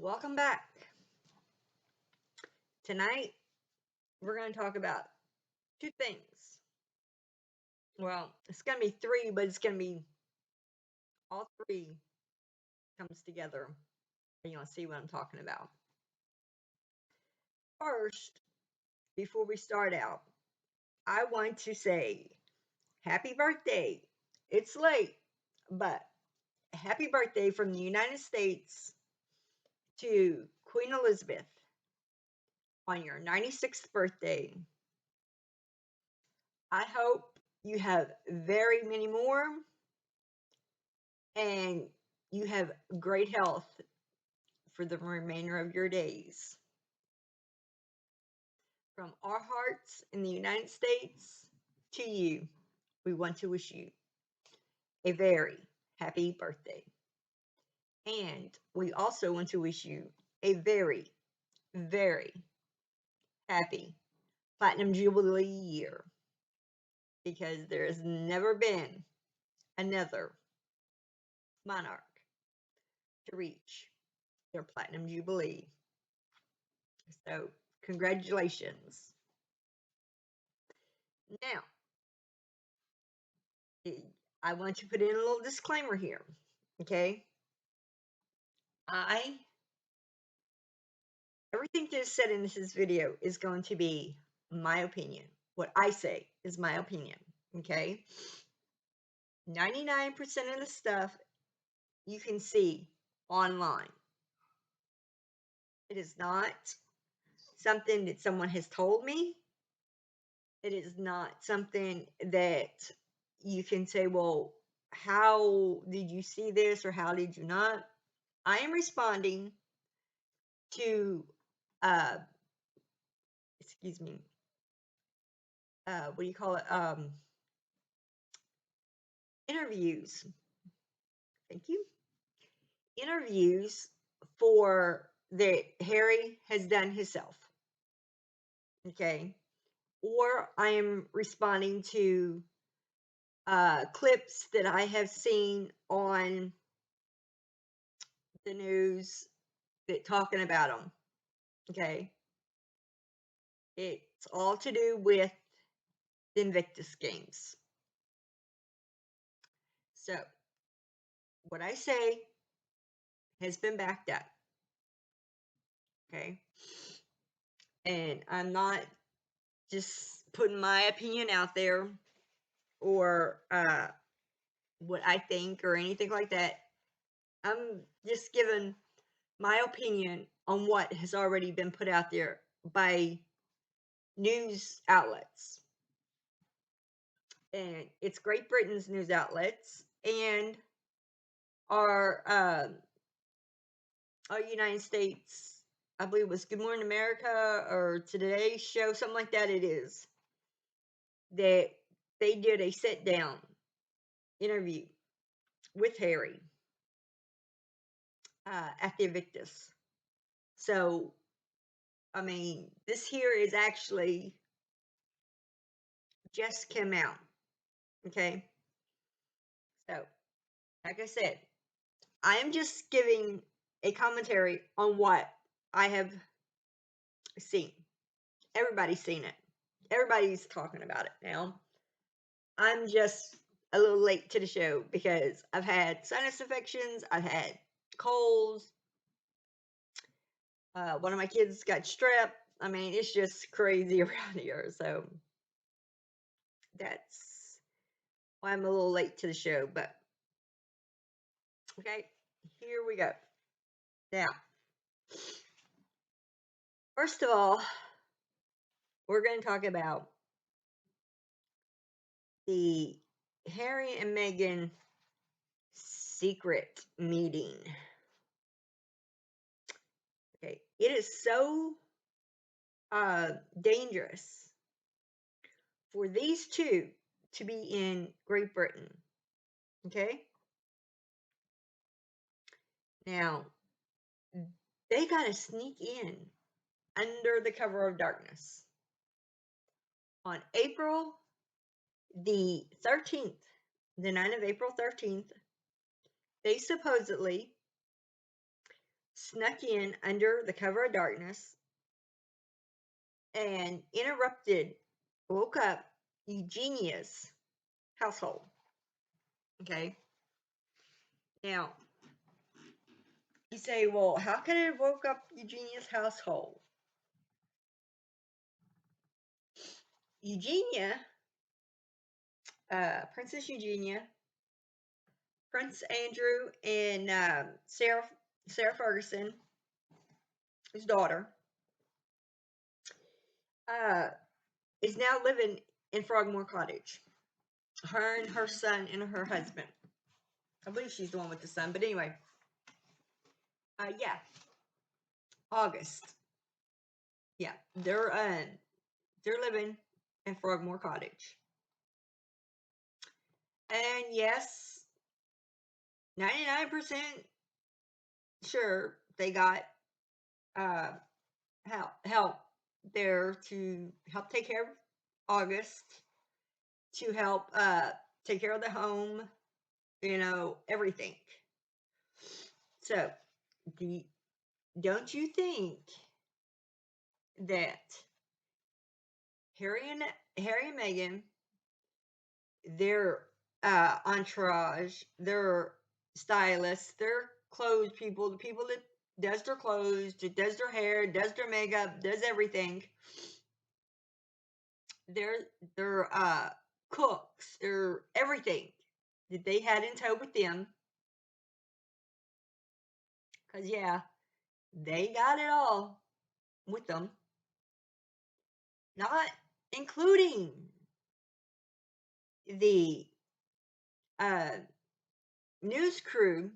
Welcome back. Tonight, we're going to talk about two things. Well, it's going to be three, but it's going to be all three comes together. And you'll see what I'm talking about. First, before we start out, I want to say happy birthday. It's late, but happy birthday from the United States to Queen Elizabeth on your 96th birthday. I hope you have very many more and you have great health for the remainder of your days. From our hearts in the United States to you, we want to wish you a very happy birthday. And we also want to wish you a very, very happy Platinum Jubilee year because there has never been another monarch to reach their Platinum Jubilee. So, congratulations. Now, I want to put in a little disclaimer here, okay? Everything that is said in this video is going to be my opinion. What I say is my opinion, okay? 99% of the stuff you can see online. It is not something that someone has told me. It is not something that you can say, well, how did you see this or how did you not? I am responding to, excuse me, what do you call it? Interviews. Thank you. Interviews for that Harry has done himself. Okay. Or I am responding to clips that I have seen on the news that talking about them. Okay. It's all to do with the Invictus games. So, what I say has been backed up. Okay. And I'm not just putting my opinion out there or what I think or anything like that. I'm just giving my opinion on what has already been put out there by news outlets. And it's Great Britain's news outlets and our United States, I believe it was Good Morning America or Today's Show, something like that. It is that they did a sit down interview with Harry at the Invictus. So, I mean, this here is actually just came out. Okay. So, like I said, I am just giving a commentary on what I have seen. Everybody's seen it. Everybody's talking about it now. I'm just a little late to the show because I've had sinus infections, I've had colds. One of my kids got strep. I mean, it's just crazy around here. So that's why I'm a little late to the show. But okay, here we go. Now, first of all, we're going to talk about the Harry and Meghan secret meeting. Okay, it is so dangerous for these two to be in Great Britain. Okay, now they got to sneak in under the cover of darkness on April the 13th, the night of April 13th. They supposedly snuck in under the cover of darkness and woke up Eugenia's household. Okay. Now, you say, well, how could it have woke up Eugenia's household? Eugenia, Princess Eugenia, Prince Andrew, and Sarah Ferguson, his daughter, is now living in Frogmore Cottage. Her and her son and her husband. I believe she's the one with the son, but anyway. Yeah, August. Yeah, they're living in Frogmore Cottage, and yes, 99% sure they got uh help there to help take care of August, to help take care of the home, everything. So, don't you think that Harry and Meghan, their entourage, their stylists, their clothes people, the people that does their clothes, that does their hair, does their makeup, does everything, their cooks, their everything that they had in tow with them, because yeah, they got it all with them, not including the uh, news crew,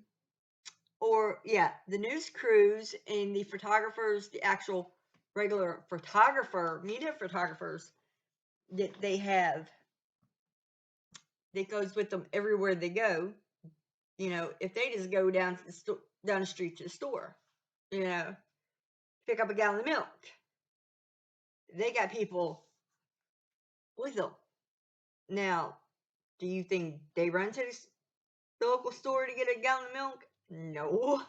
or yeah, the news crews and the photographers, the actual regular media photographers that they have, that goes with them everywhere they go. If they just go down the street to the store, pick up a gallon of milk, they got people with them. Now, do you think they run to the local store to get a gallon of milk? No.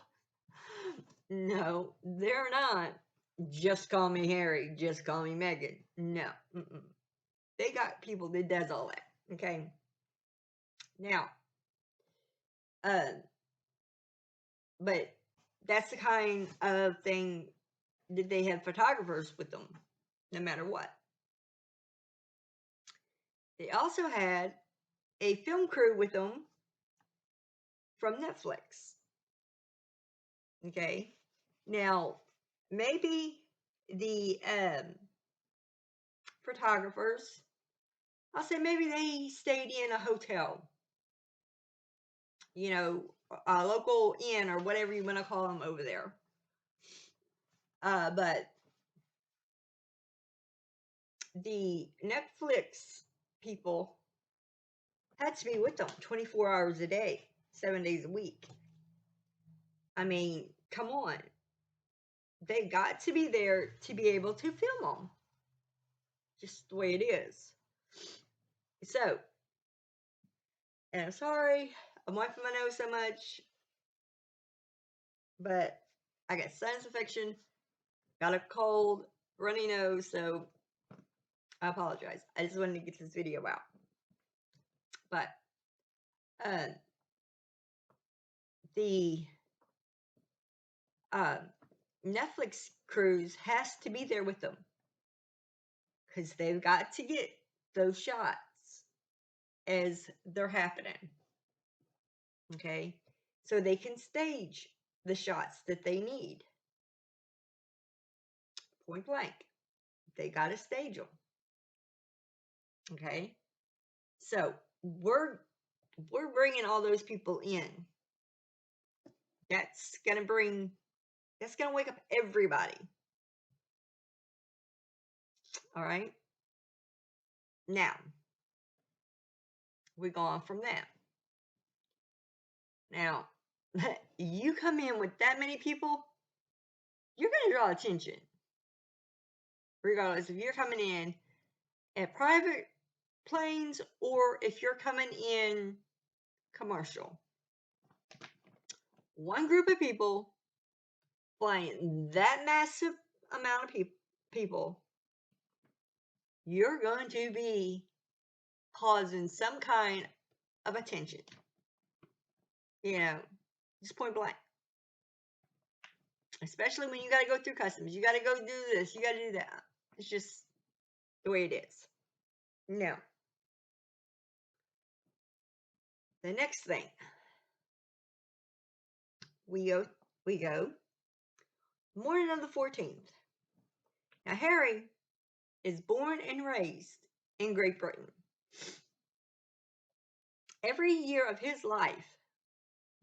No, they're not. Just call me Harry. Just call me Meghan. No. Mm-mm. They got people that does all that. Okay. Now, but that's the kind of thing that they have photographers with them, no matter what. They also had a film crew with them from Netflix. Okay. Now, maybe the photographers, I'll say maybe they stayed in a hotel, a local inn or whatever you want to call them over there. But the Netflix people had to be with them 24 hours a day, 7 days a week. I mean, come on. They got to be there to be able to film them. Just the way it is. So, and I'm sorry, I'm wiping my nose so much, but I got sinus infection, got a cold, runny nose, so I apologize. I just wanted to get this video out. But the Netflix crews has to be there with them, because they've got to get those shots as they're happening. Okay, so they can stage the shots that they need. Point blank, they got to stage them. Okay, so we're bringing all those people in. That's gonna wake up everybody. All right. Now we go on from that. Now, you come in with that many people, you're gonna draw attention. Regardless if you're coming in at private planes or if you're coming in commercial. One group of people flying that massive amount of people, you're going to be causing some kind of attention. You know, just point blank. Especially when you got to go through customs. You got to go do this. You got to do that. It's just the way it is. Now, the next thing we go morning of the 14th. Now, Harry is born and raised in Great Britain. Every year of his life,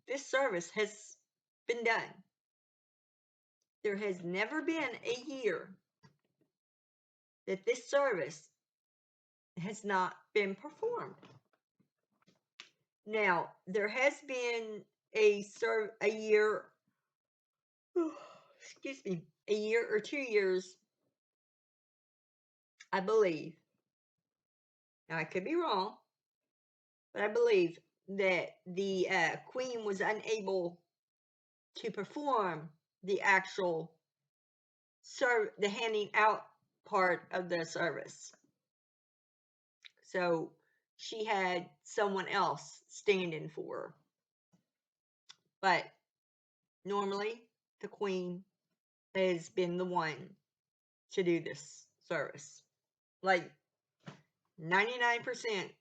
this service has been done. There has never been a year that this service has not been performed. Now, there has been a year, excuse me, a year or 2 years, I believe. Now, I could be wrong, but I believe that the Queen was unable to perform the actual the handing out part of the service. So she had someone else standing for her. But normally, the Queen has been the one to do this service. Like 99%,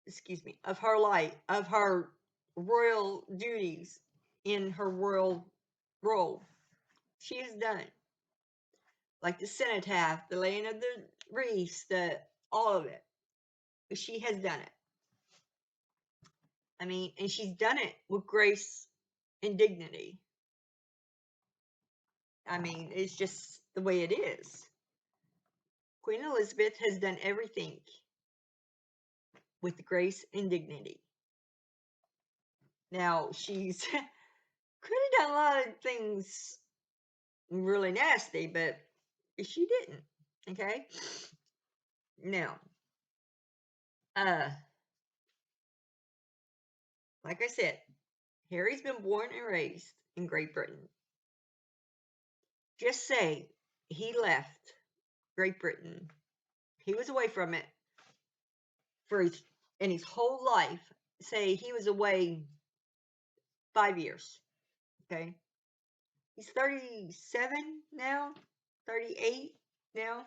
excuse me, of her life, of her royal duties in her royal role, she has done. Like the cenotaph, the laying of the wreaths, all of it. She has done it. I mean, and she's done it with grace and dignity. I mean, it's just the way it is. Queen Elizabeth has done everything with grace and dignity. Now, she's could have done a lot of things really nasty, but she didn't. Okay? Now, like I said, Harry's been born and raised in Great Britain. Just say he left Great Britain. He was away from it for his whole life. Say he was away 5 years. Okay? He's 37 now, 38 now.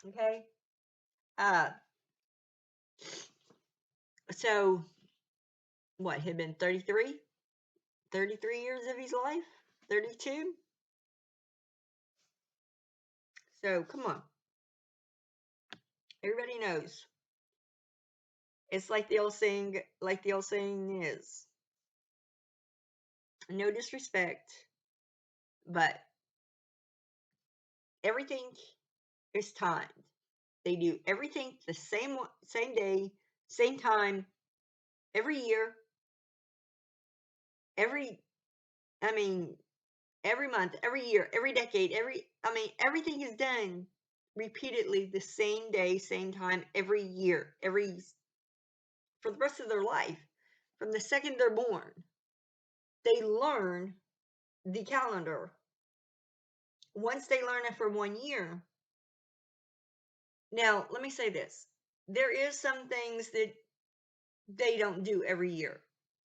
Okay? So what, had been 33 years of his life? 32? So come on. Everybody knows. It's like the old saying is, no disrespect, but everything is timed. They do everything the same day, same time, every year, every month, every year, every decade, everything is done repeatedly the same day, same time, every year, for the rest of their life. From the second they're born, they learn the calendar. Once they learn it for 1 year, now let me say this: there is some things that they don't do every year,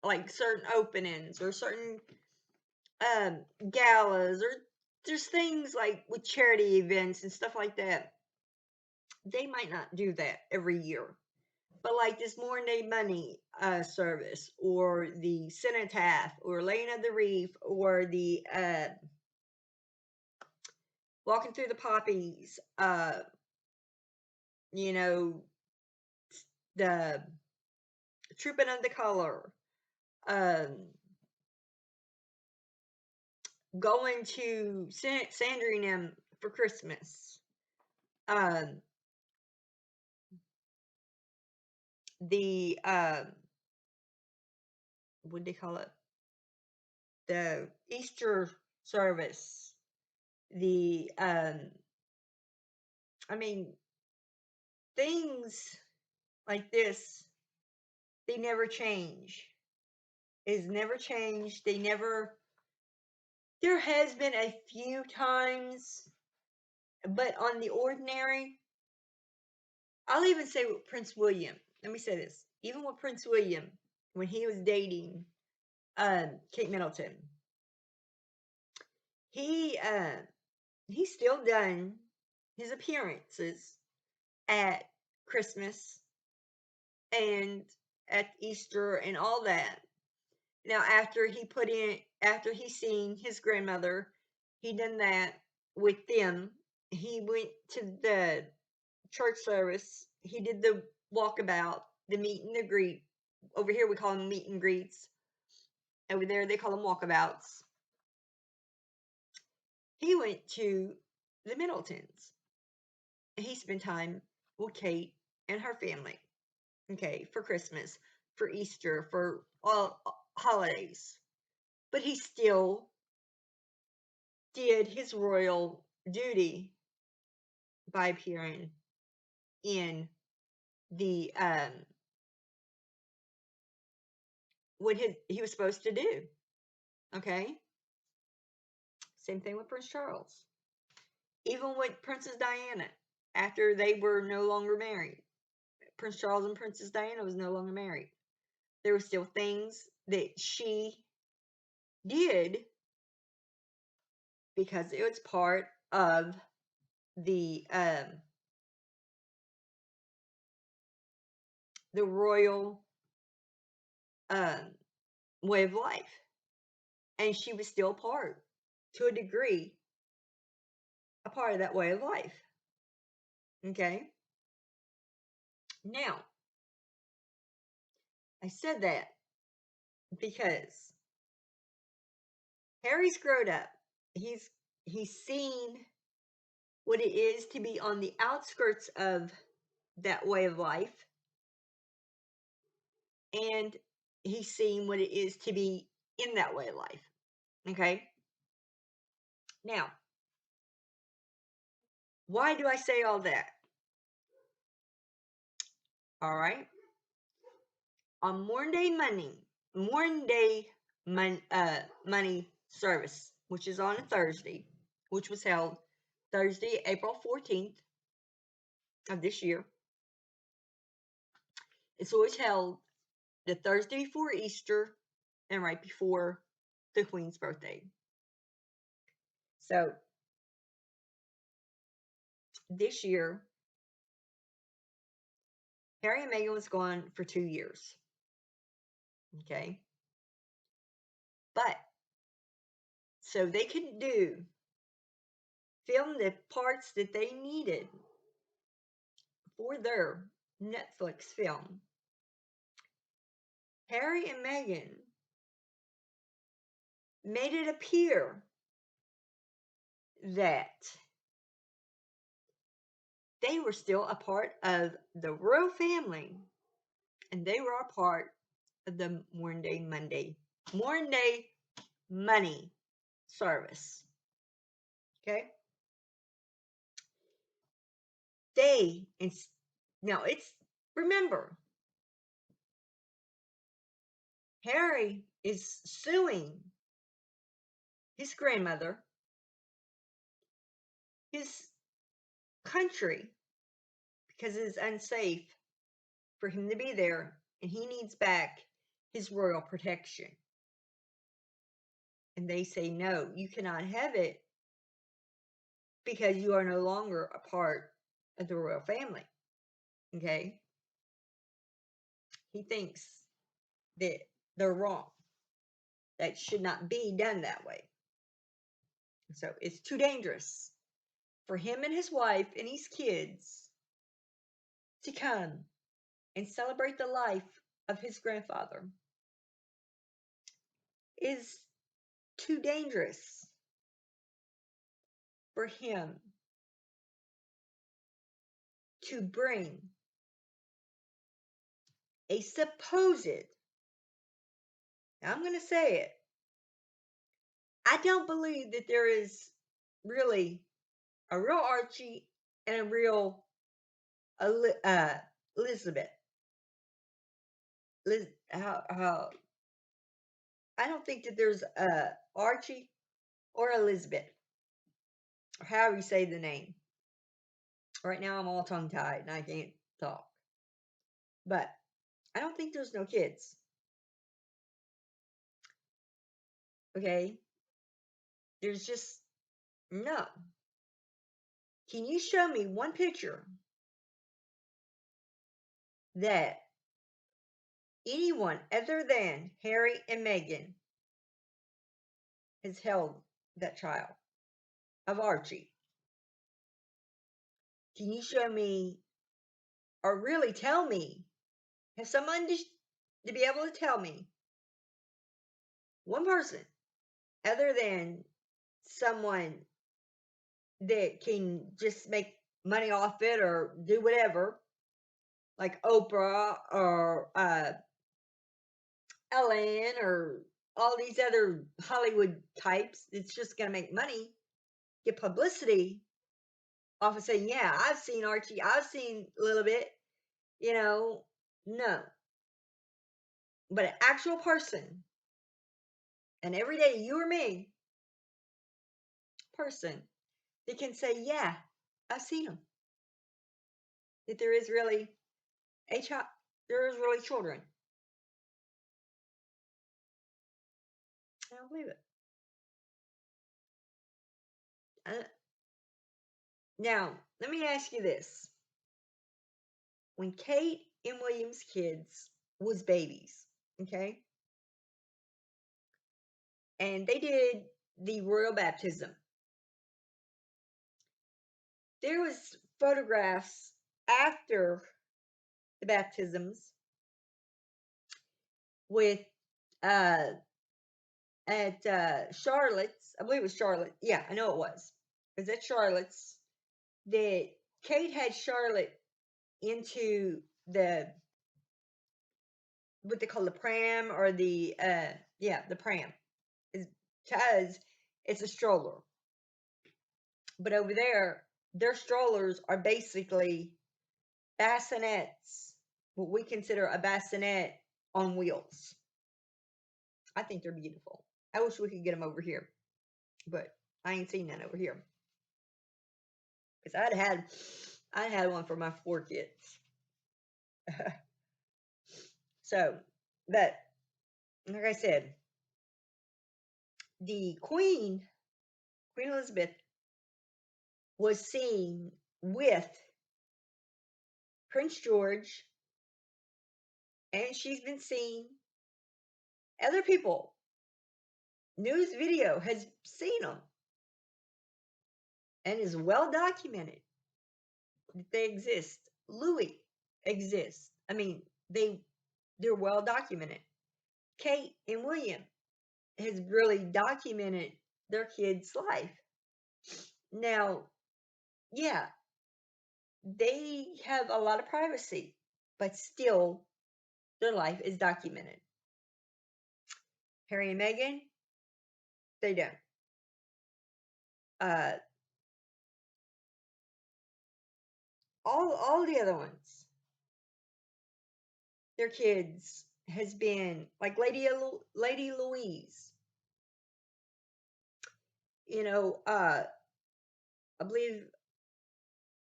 like certain openings or certain galas, or there's things like with charity events and stuff like that. They might not do that every year. But like this morning day money service, or the cenotaph, or laying of the wreath, or the walking through the poppies, you know, the trooping of the color, going to Sandringham for Christmas, the what do they call it? The Easter service, the things like this, they never change. It's never changed. They never There has been a few times, but on the ordinary, I'll even say with Prince William. Let me say this. Even with Prince William, when he was dating Kate Middleton, he he's still done his appearances at Christmas and at Easter and all that. Now, after he seen his grandmother, he done that with them. He went to the church service. He did the walkabout, the meet and the greet. Over here, we call them meet and greets. Over there, they call them walkabouts. He went to the Middletons. He spent time with Kate and her family. Okay, for Christmas, for Easter, for all holidays. But he still did his royal duty by appearing in the what he was supposed to do. Okay, same thing with Prince Charles. Even with Princess Diana, after they were no longer married, Prince Charles and Princess Diana was no longer married. There were still things that she did because it was part of the royal um, way of life, and she was still part, to a degree, a part of that way of life. Okay. Now, I said that because Harry's grown up. He's seen what it is to be on the outskirts of that way of life, and he's seen what it is to be in that way of life. Okay. Now, why do I say all that? All right. On money service, which is on a Thursday, which was held Thursday, April 14th of this year. It's always held the Thursday before Easter and right before the Queen's birthday. So this year, Harry and Meghan was gone for 2 years. Okay. But so they could film the parts that they needed for their Netflix film. Harry and Meghan made it appear that they were still a part of the royal family and they were a part of the modern day money service. Okay. Now it's, remember, Harry is suing his grandmother, his country, because it is unsafe for him to be there and he needs back his royal protection. And they say, no, you cannot have it because you are no longer a part of the royal family. Okay? He thinks that they're wrong. That should not be done that way. So it's too dangerous for him and his wife and his kids to come and celebrate the life of his grandfather. It is too dangerous for him to bring a supposed, I'm going to say it, I don't believe that there is really a real Archie and a real Elizabeth. I don't think that there's a Archie or Elizabeth, or however you say the name. Right now, I'm all tongue tied and I can't talk. But I don't think there's no kids. Okay? There's just no. Can you show me one picture that anyone other than Harry and Meghan has held that child of Archie? Can you show me, or really tell me, have someone to be able to tell me one person other than someone that can just make money off it or do whatever, like Oprah or Ellen or all these other Hollywood types, it's just going to make money, get publicity off of saying, yeah, I've seen Archie, I've seen a little bit, you know, no. But an actual person, an everyday you or me person that can say, yeah, I've seen them. That there is really a child, there is really children. I don't believe it. Now, let me ask you this. When Kate and William's kids was babies, okay, and they did the royal baptism, there was photographs after the baptisms with uh at Charlotte's, I believe it was Charlotte. Yeah, I know it was. It was at Charlotte's that Kate had Charlotte into the what they call the pram or the the pram is because it's a stroller. But over there, their strollers are basically bassinets, what we consider a bassinet on wheels. I think they're beautiful. I wish we could get them over here, but I ain't seen none over here. Because I had one for my 4 kids. So, but like I said, the Queen Elizabeth, was seen with Prince George, and she's been seen other people. News video has seen them and is well documented that they exist. Louis exists. I mean, they're well documented. Kate and William has really documented their kid's life. Now, yeah, they have a lot of privacy, but still their life is documented. Harry and Meghan, they don't. Uh, all the other ones, their kids has been like Lady Louise. You know, I believe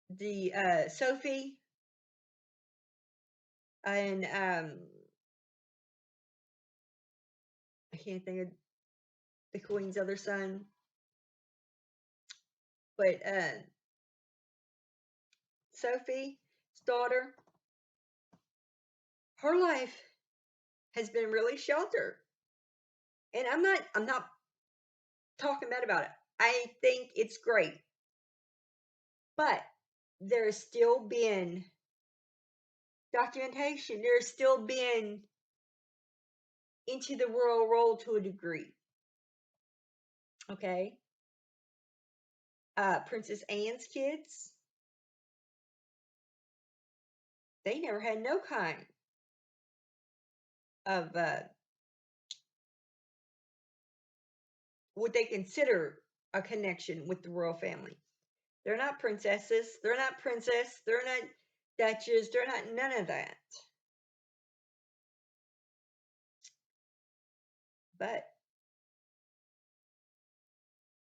the Sophie and I can't think of the Queen's other son, but Sophie's daughter, her life has been really sheltered, and I'm not talking bad about it. I think it's great, but there's still been documentation. There's still been into the royal role to a degree. Okay. Princess Anne's kids, they never had no kind of what they consider a connection with the royal family. They're not princesses. They're not princess. They're not duchess. They're not none of that. But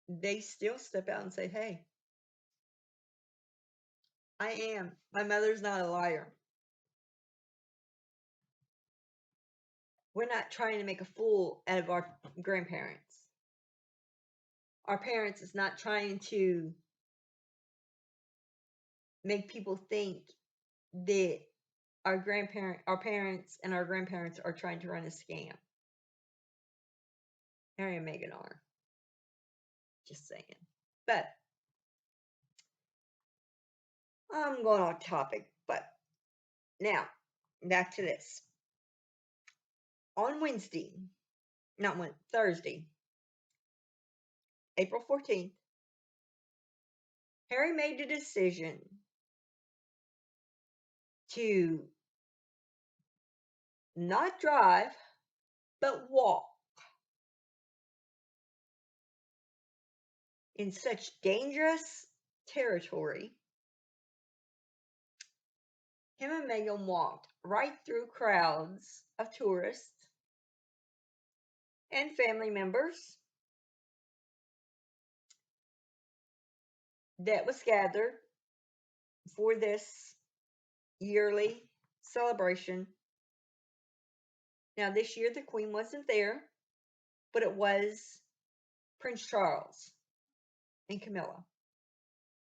they still step out and say, hey, I am. My mother's not a liar. We're not trying to make a fool out of our grandparents. Our parents is not trying to make people think that our parents and our grandparents are trying to run a scam. Harry and Meghan are. Just saying. But I'm going off topic. But now, back to this. On Thursday, April 14th, Harry made the decision to not drive, but walk in such dangerous territory. Him and Meghan walked right through crowds of tourists and family members that was gathered for this yearly celebration. Now, this year the Queen wasn't there, but it was Prince Charles and Camilla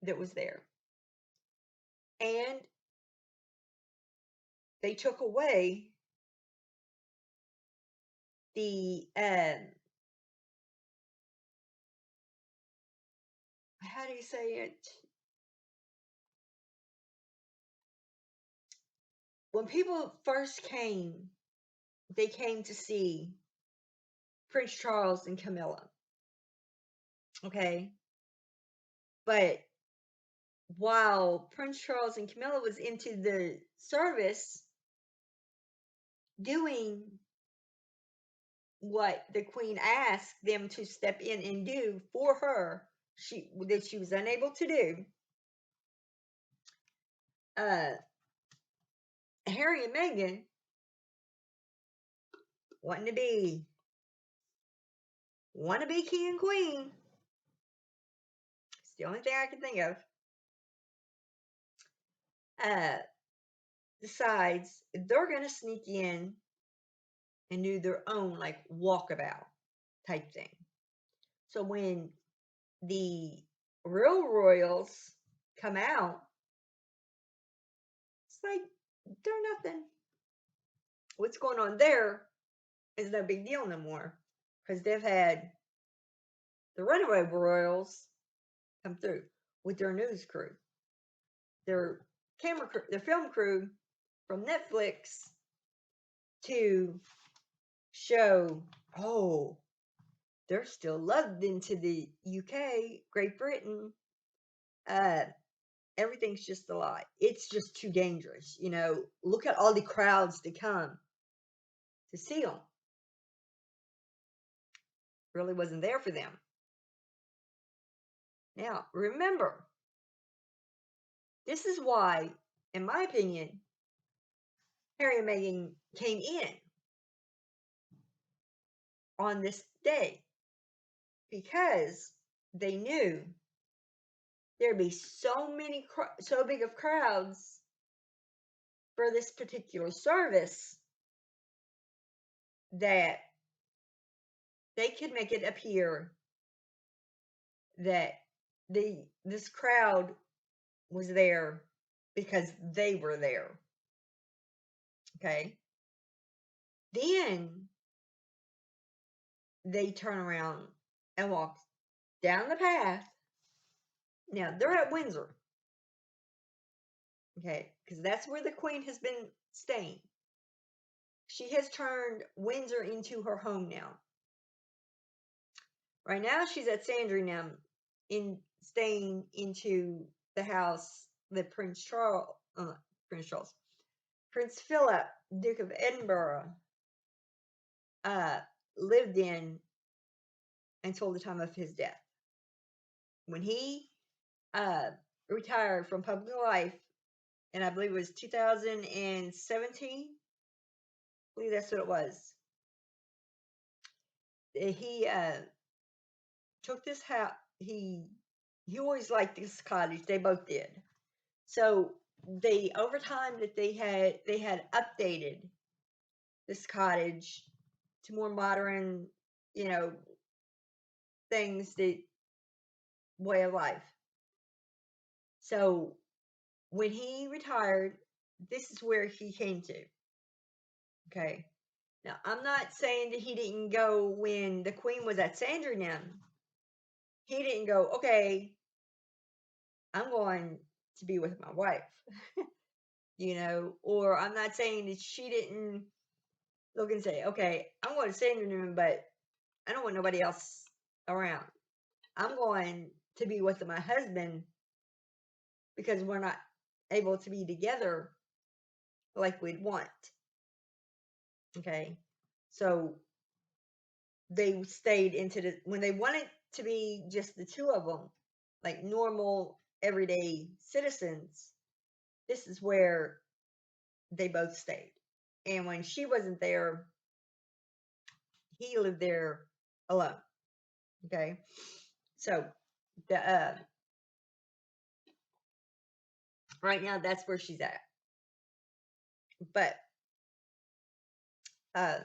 that was there. And they took away the how do you say it? When people first came, they came to see Prince Charles and Camilla. Okay? But while Prince Charles and Camilla was into the service doing what the Queen asked them to step in and do for her, that she was unable to do, Harry and Meghan wanting to be king and queen. It's the only thing I can think of. Decides they're gonna sneak in and do their own like walkabout type thing. So when the real royals come out, it's like they're nothing. What's going on there is no big deal no more, because they've had the runaway royals come through with their news crew, their camera crew, their film crew from Netflix to show, oh, they're still loved into the UK, Great Britain. Everything's just a lie. It's just too dangerous. Look at all the crowds to come to see them. Really wasn't there for them. Now, remember, this is why, in my opinion, Harry and Meghan came in on this day, because they knew there'd be so big of crowds for this particular service that they could make it appear that this crowd was there because they were there. Okay. Then they turn around and walk down the path. Now they're at Windsor. Okay, because that's where the Queen has been staying. She has turned Windsor into her home now. Right now she's at Sandringham, staying into the house that Prince Philip, Duke of Edinburgh, lived in until the time of his death. When he retired from public life, and I believe it was 2017, I believe that's what it was. He took this house. He always liked this cottage. They both did. So they over time that they had updated this cottage to more modern, you know, things that way of life. So when he retired, this is where he came to. Okay. Now I'm not saying that he didn't go when the Queen was at Sandringham. He didn't go, okay, I'm going to be with my wife, or I'm not saying that she didn't look and say, okay, I'm going to Sandringham, but I don't want nobody else around. I'm going to be with my husband because we're not able to be together like we'd want. Okay. So they stayed when they wanted to be just the two of them, like normal everyday citizens, this is where they both stayed. And when she wasn't there, he lived there alone. Okay. So the right now that's where she's at. But uh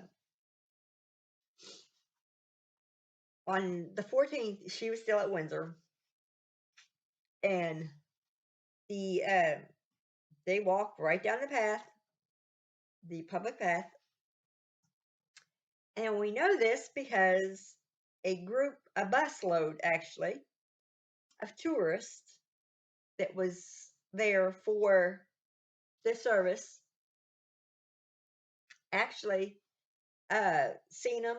on the 14th, she was still at Windsor, and they walked right down the path, the public path, and we know this because a busload actually, of tourists that was there for the service, actually seen them,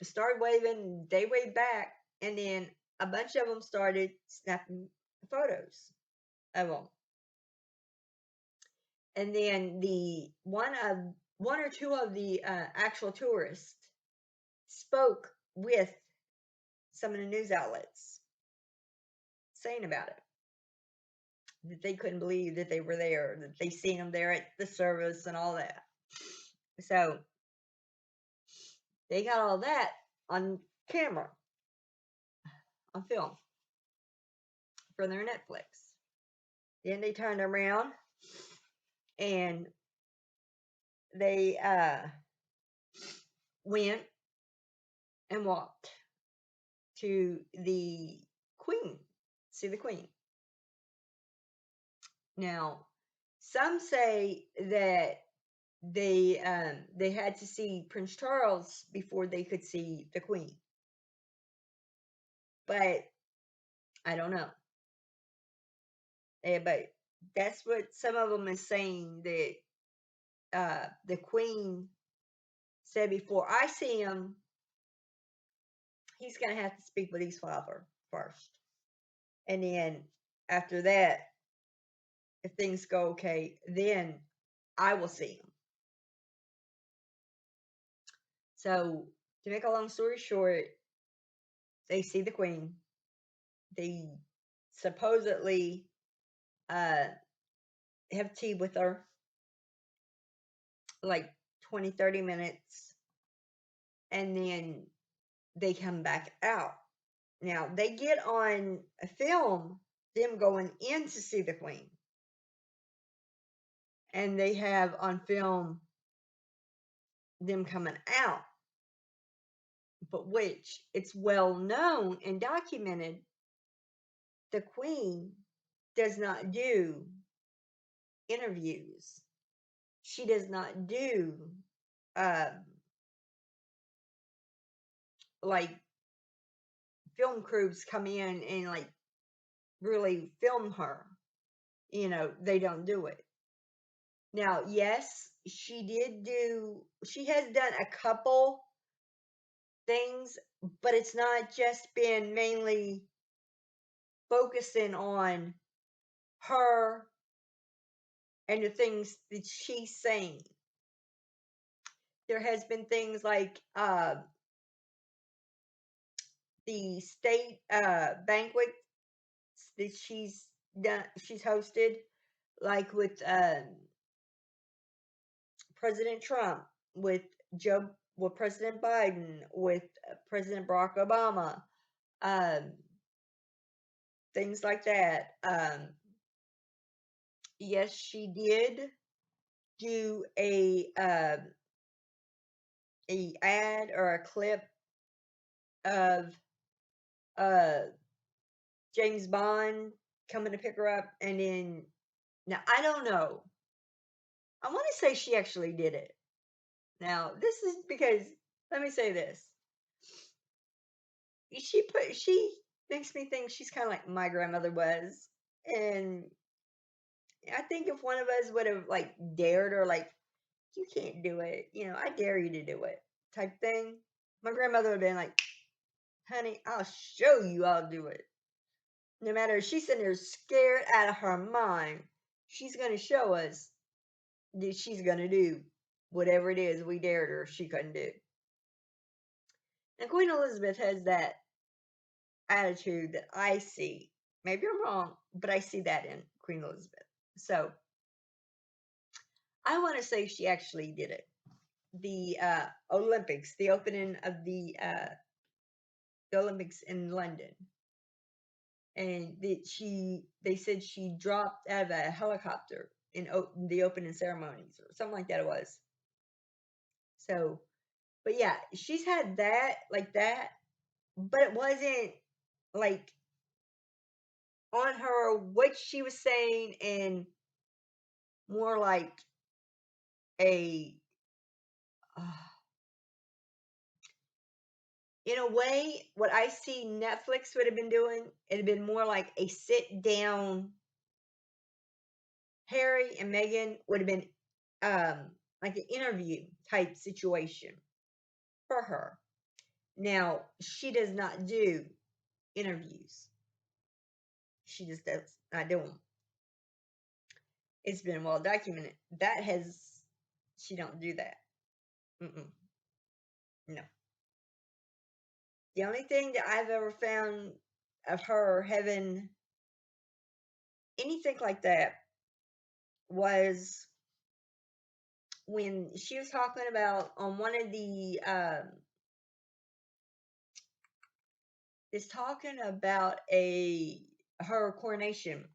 started waving, they waved back, and then a bunch of them started snapping photos of them. And then the one or two of the actual tourists spoke with some of the news outlets saying about it, that they couldn't believe that they were there, that they seen them there at the service and all that. So they got all that on camera, on film, for their Netflix. Then they turned around and they went and walked to the Queen, see the Queen. Now, some say that they had to see Prince Charles before they could see the Queen, but I don't know. But that's what some of them is saying, that the Queen said, before I see him, he's going to have to speak with his father first, and then after that, if things go okay, then I will see him. So, to make a long story short, they see the Queen. They supposedly have tea with her, like 20, 30 minutes, and then they come back out. Now, they get on a film them going in to see the Queen, and they have on film them coming out, but which it's well known and documented, the Queen does not do interviews. She does not do um, like film crews come in and like really film her. They don't do it. Now, yes, she has done a couple things, but it's not just been mainly focusing on her and the things that she's saying. There has been things like the state banquet that she's hosted, like with President Trump, with President Biden, with President Barack Obama. um, things like that. Yes, she did do a ad or a clip of uh James Bond coming to pick her up, and then now I don't know. I want to say she actually did it. Now this is because let me say this. She makes me think she's kind of like my grandmother was, and I think if one of us would have like dared her, like you can't do it, I dare you to do it, type thing. My grandmother would have been like, honey, I'll show you I'll do it. No matter if she's sitting there scared out of her mind, she's going to show us that she's going to do whatever it is we dared her she couldn't do. And Queen Elizabeth has that attitude that I see. Maybe I'm wrong, but I see that in Queen Elizabeth. So I want to say she actually did it. The Olympics, the opening of the Olympics in London, and they said she dropped out of a helicopter in the opening ceremonies or something like that. It was so, but yeah, she's had that like that, but it wasn't like on her what she was saying, and more like a uh, in a way, what I see Netflix would have been doing, it'd been more like a sit down. Harry and Meghan would have been like an interview type situation for her. Now, she does not do interviews. She just does not do them. It's been well documented. She don't do that. Mm-mm, no. The only thing that I've ever found of her having anything like that was when she was talking about on one of the is talking about a her coronation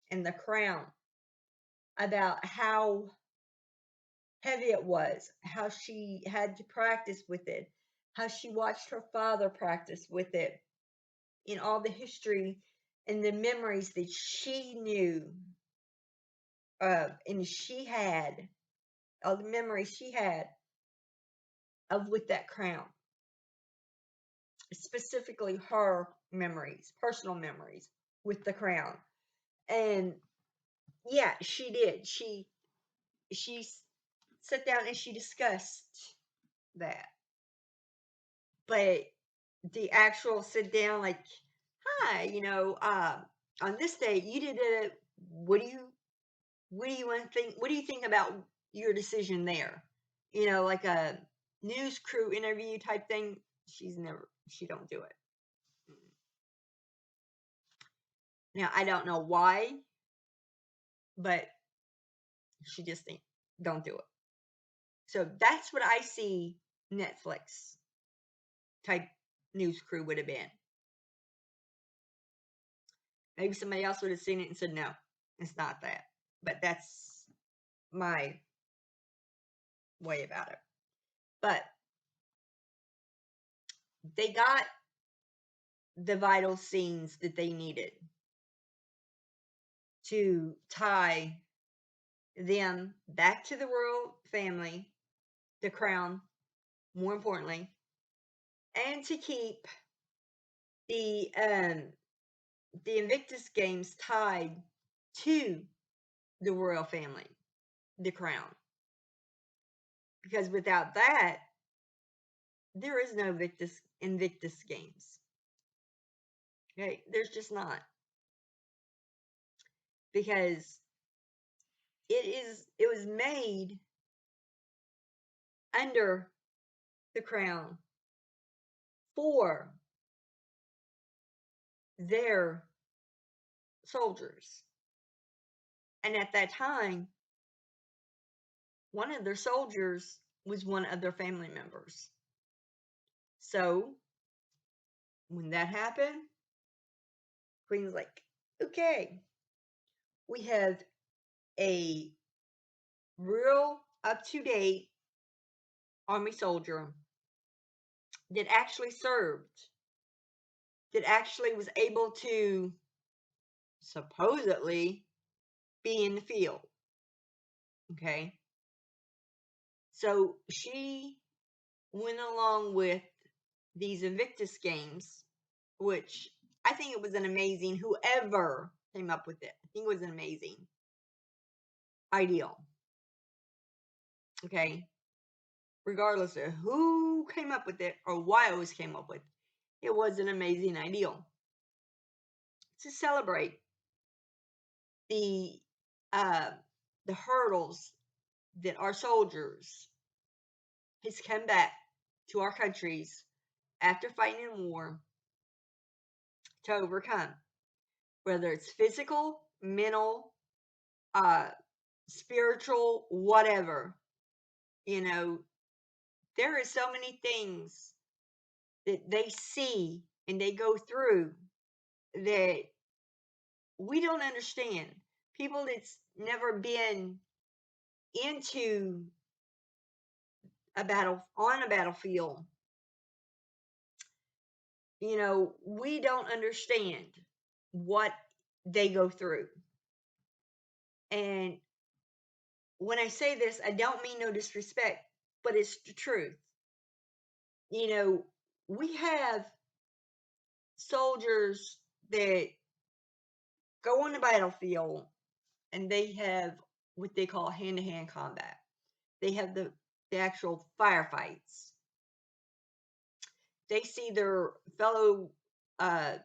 and the crown, about how heavy it was, how she had to practice with it, how she watched her father practice with it, in all the history and the memories that she knew of, and she had all the memories she had of with that crown, specifically her memories, personal memories with the crown. And yeah, she did. She sat down and she discussed that. But the actual sit down, like, hi, on this day you did it. What do you want to think? What do you think about your decision there? Like a news crew interview type thing. She don't do it. Now I don't know why, but she just don't do it. So that's what I see Netflix type news crew would have been. Maybe somebody else would have seen it and said, no, it's not that. But that's my way about it. But they got the vital scenes that they needed to tie them back to the royal family, the crown, more importantly, and to keep the Invictus Games tied to the royal family, the crown. Because without that, there is no Invictus Games. Okay, there's just not. Because it was made under the crown for their soldiers. And at that time, one of their soldiers was one of their family members. So when that happened, Queen's like, okay, we have a real up to date Army soldier that actually served, that actually was able to supposedly be in the field. Okay. So she went along with these Invictus games, which I think it was an amazing, whoever came up with it, I think it was an amazing ideal. Okay. Regardless of who came up with it or why it was came up with, it was an amazing ideal to celebrate the uh, the hurdles that our soldiers has come back to our countries after fighting in war to overcome, whether it's physical, mental, uh, spiritual, whatever. You know, there are so many things that they see and they go through that we don't understand. People that's never been into a battle on a battlefield, you know, we don't understand what they go through. And when I say this, I don't mean no disrespect, but it's the truth. You know, we have soldiers that go on the battlefield and they have what they call hand-to-hand combat. They have the actual firefights. They see their fellow uh,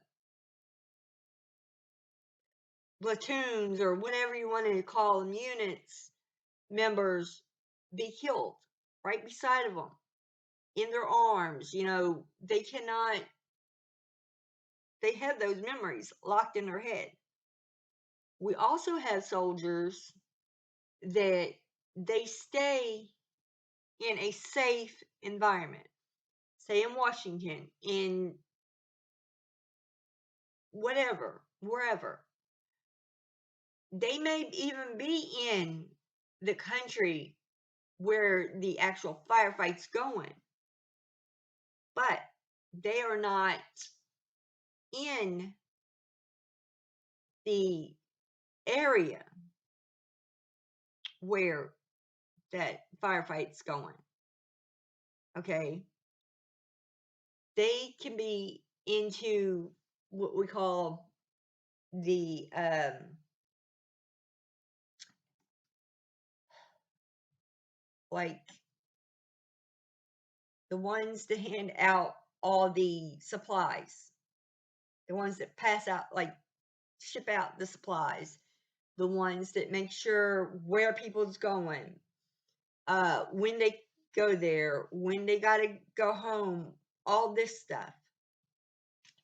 platoons or whatever you want to call them, units members be killed right beside of them in their arms. You know, they cannot, they have those memories locked in their head. We also have soldiers that they stay in a safe environment, say in Washington, in whatever, wherever. They may even be in the country where the actual firefight's going, but they are not in the area where that firefight's going. Okay. They can be into what we call the like the ones that hand out all the supplies, the ones that pass out, like ship out the supplies, the ones that make sure where people's going, when they go there, when they got to go home, all this stuff.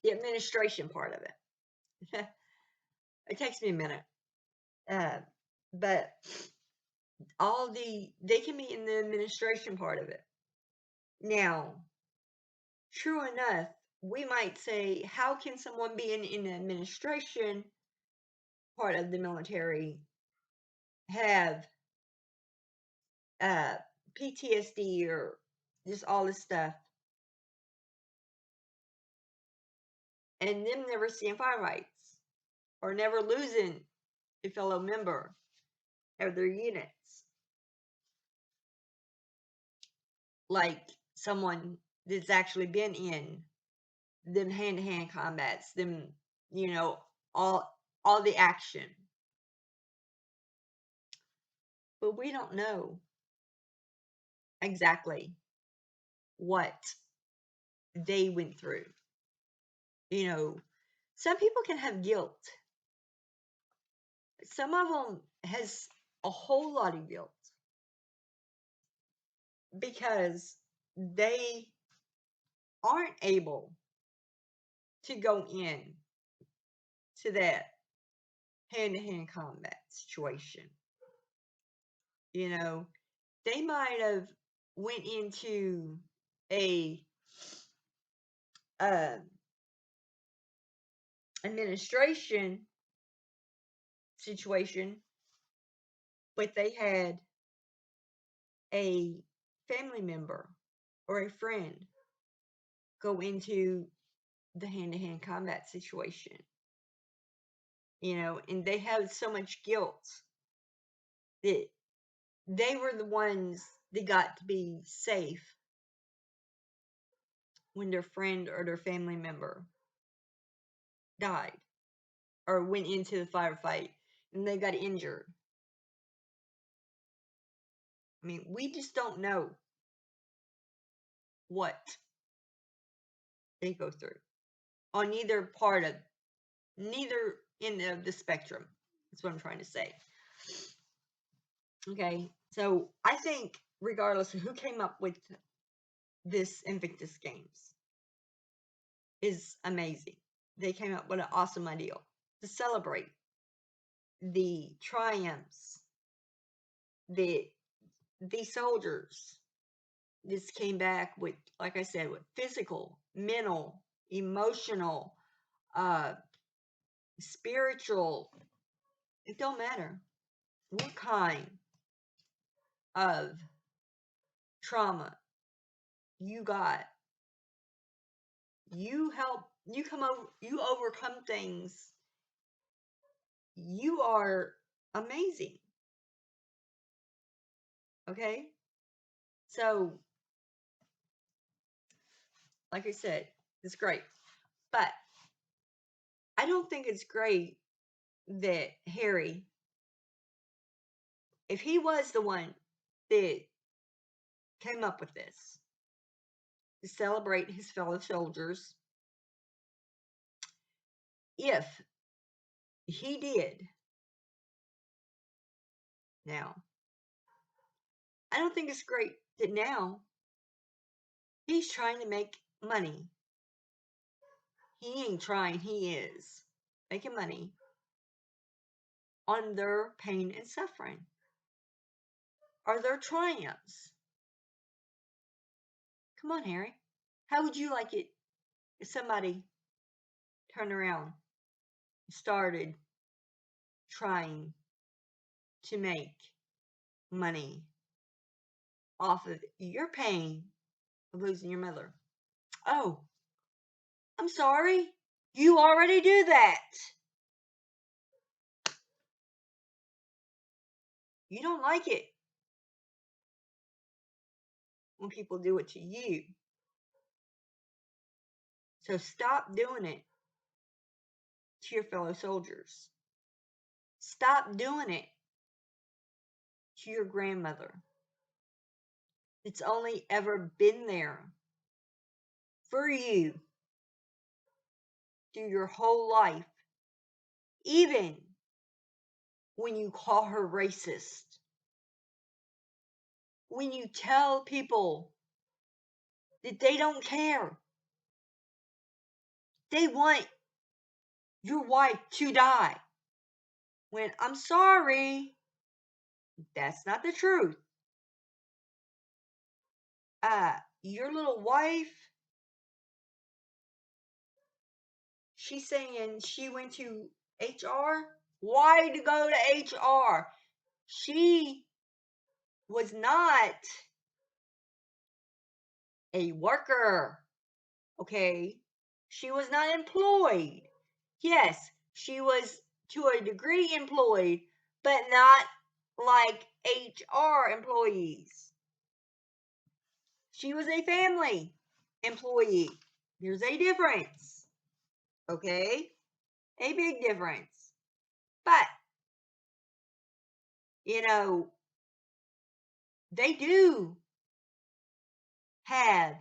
The administration part of it. It takes me a minute. But they can be in the administration part of it. Now, true enough, we might say, how can someone be in the administration part of the military have uh, PTSD or just all this stuff, and them never seeing firefights or never losing a fellow member of their units, like someone that's actually been in them hand-to-hand combats, them, you know, all the action. But we don't know exactly what they went through. You know, some people can have guilt. Some of them has a whole lot of guilt because they aren't able to go in to that hand-to-hand combat situation. You know, they might have went into a administration situation, but they had a family member or a friend go into the hand-to-hand combat situation, and they had so much guilt that they were the ones that got to be safe when their friend or their family member died or went into the firefight and they got injured. I mean, we just don't know what they go through on neither end of the spectrum. That's what I'm trying to say. Okay, so I think regardless of who came up with this Invictus Games is amazing. They came up with an awesome idea to celebrate the triumphs that these soldiers just came back with, like I said, with physical, mental, emotional, uh, spiritual. It don't matter what kind of trauma you got. You overcome things. You are amazing. Okay? So, like I said, it's great. But I don't think it's great that Harry, if he was the one that came up with this to celebrate his fellow soldiers, if he did, now, I don't think it's great that now he's trying to make money. He ain't trying, he is making money on their pain and suffering or their triumphs. Come on, Harry. How would you like it if somebody turned around and started trying to make money off of your pain of losing your mother? Oh, I'm sorry. You already do that. You don't like it when people do it to you. So stop doing it to your fellow soldiers. Stop doing it to your grandmother. It's only ever been there for you through your whole life, even when you call her racist, when you tell people that they don't care, they want your wife to die. When I'm sorry, that's not the truth. Your little wife, she's saying she went to HR. Why to go to HR? She was not a worker, okay? She was not employed. Yes, she was to a degree employed, but not like HR employees. She was a family employee. There's a difference, okay? A big difference. But, they do have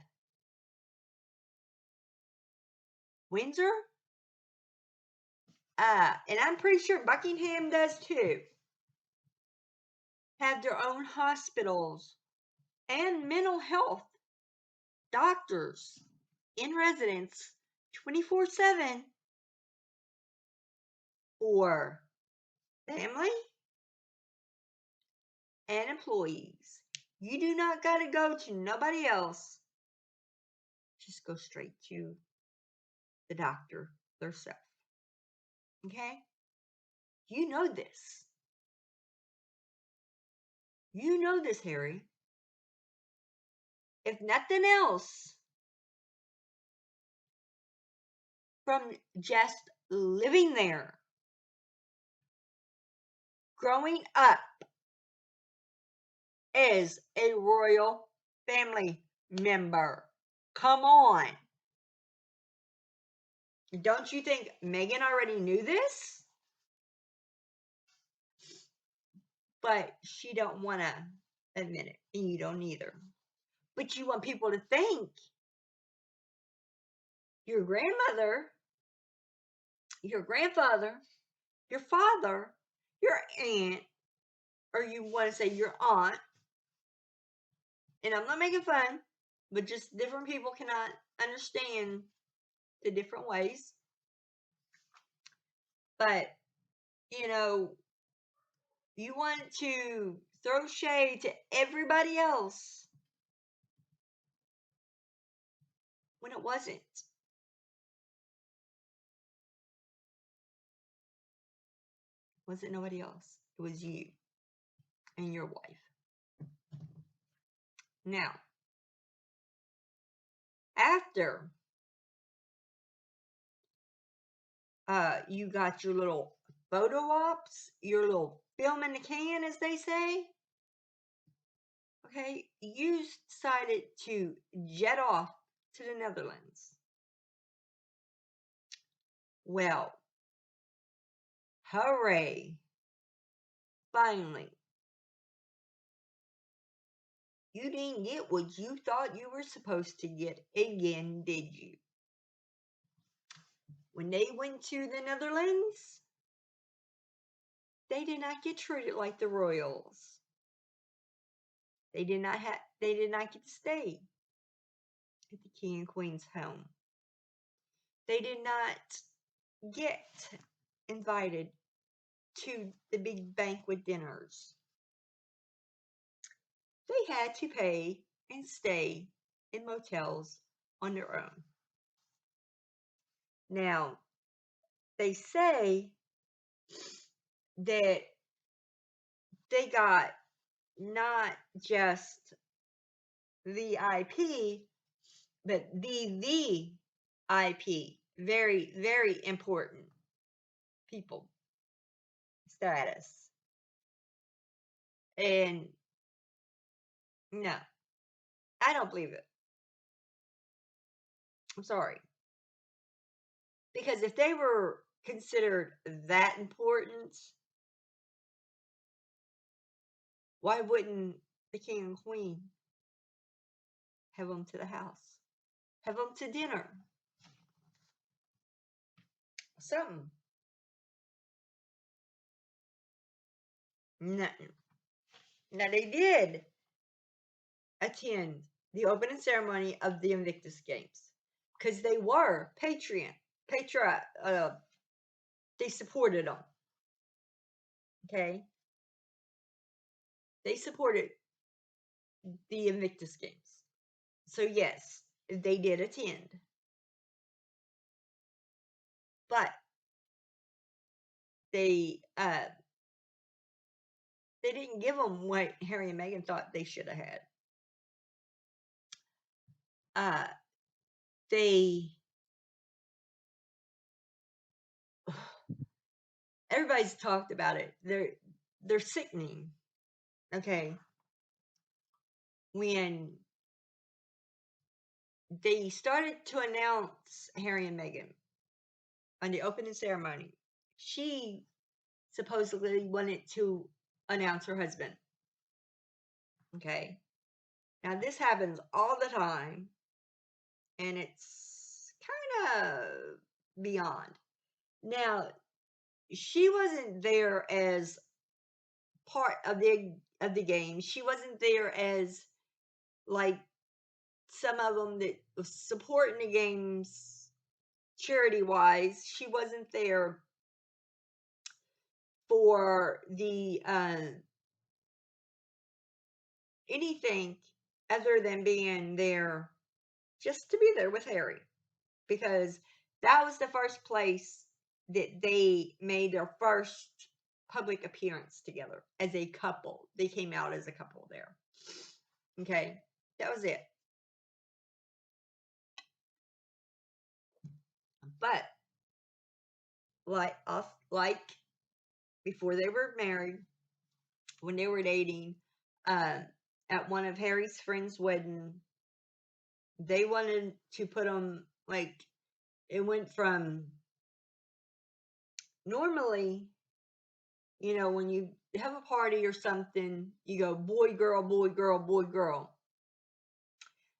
Windsor, and I'm pretty sure Buckingham does too, have their own hospitals and mental health doctors in residence 24/7 for family and employees. You do not got to go to nobody else. Just go straight to the doctor themselves. Okay? You know this. You know this, Harry. If nothing else, from just living there, growing up as a royal family member. Come on. Don't you think Meghan already knew this? But she don't want to admit it, and you don't either. But you want people to think your grandmother, your grandfather, your father, your aunt, or you want to say your aunt, and I'm not making fun, but just different people cannot understand the different ways. But, you know, you want to throw shade to everybody else when it wasn't. It wasn't nobody else. It was you and your wife. Now, after you got your little photo ops, your little film in the can, as they say, okay, you decided to jet off to the Netherlands. Well, hooray. Finally. You didn't get what you thought you were supposed to get again, did you? When they went to the Netherlands, they did not get treated like the royals. They did not get to stay at the king and queen's home. They did not get invited to the big banquet dinners. They had to pay and stay in motels on their own. Now, they say that they got not just VIP, but the IP. Very, very important people status. And no, I don't believe it. I'm sorry. Because if they were considered that important, why wouldn't the king and queen have them to the house? Have them to dinner? Something. Nothing. Now they did attend the opening ceremony of the Invictus Games because they were patriot. They supported them. Okay, they supported the Invictus Games. So yes, they did attend, but they didn't give them what Harry and Meghan thought they should have had. They everybody's talked about it. They're sickening. Okay, when they started to announce Harry and Meghan on the opening ceremony, she supposedly wanted to announce her husband. Okay, now this happens all the time, and it's kind of beyond. Now, she wasn't there as part of the game. She wasn't there as like some of them that was supporting the games charity wise. She wasn't there for the anything other than being there just to be there with Harry, because that was the first place that they made their first public appearance together as a couple. They came out as a couple there. Okay, that was it. But like before they were married, when they were dating, uh, at one of Harry's friends' wedding, they wanted to put them like it went from normally, when you have a party or something, you go boy, girl, boy, girl, boy, girl,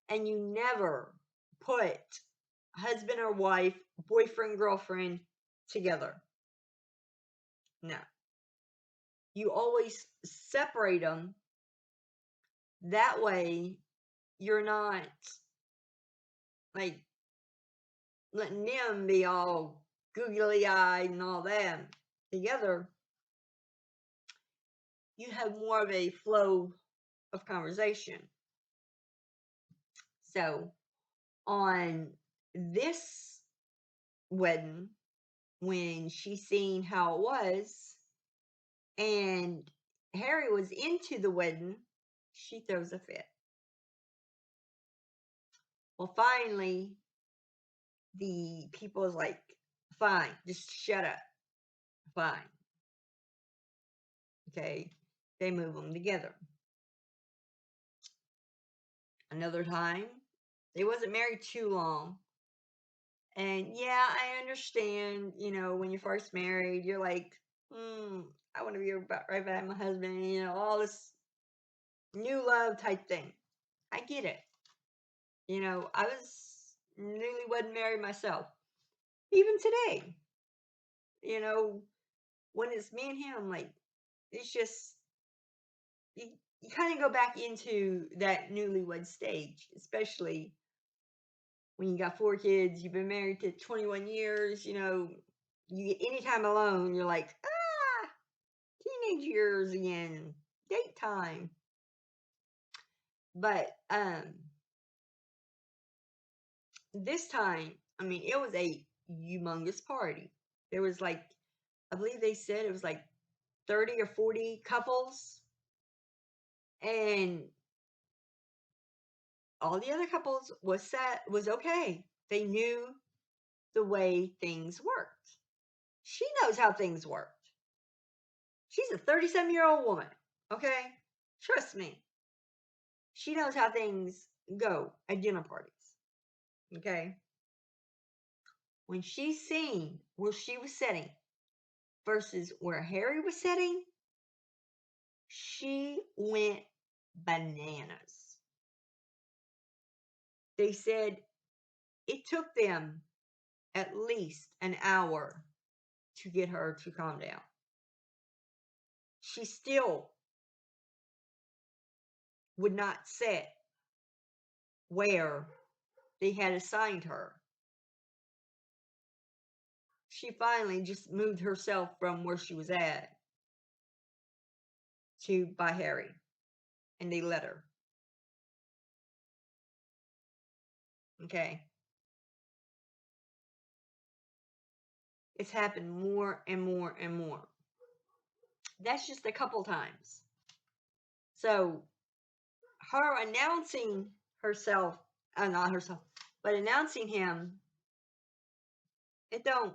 and you never put husband or wife, boyfriend, girlfriend together. No. You always separate them. That way, you're not like letting them be all googly eyed and all that. Together, you have more of a flow of conversation. So, on this wedding, when she seen how it was, and Harry was into the wedding, she throws a fit. Well, finally, the people is like, fine, just shut up. Fine. Okay. They move them together. Another time, they wasn't married too long. And yeah, I understand, when you're first married, you're like, I want to be right by my husband, all this new love type thing. I get it. I was newlywed married myself. Even today, when it's me and him, like, it's just, you kind of go back into that newlywed stage, especially when you got 4 kids, you've been married to 21 years, you get any time alone, you're like, teenage years again, date time. But this time, I mean, it was a humongous party. There was like, I believe they said it was like 30 or 40 couples, and all the other couples was okay. They knew the way things worked. She knows how things worked. She's a 37-year-old woman, okay? Trust me. She knows how things go at dinner parties, okay? When she seen where she was sitting versus where Harry was sitting, she went bananas. They said it took them at least an hour to get her to calm down. She still would not sit where they had assigned her. She finally just moved herself from where she was at to by Harry, and they let her. Okay. It's happened more and more and more. That's just a couple times. So her announcing herself, not herself, but announcing him, it don't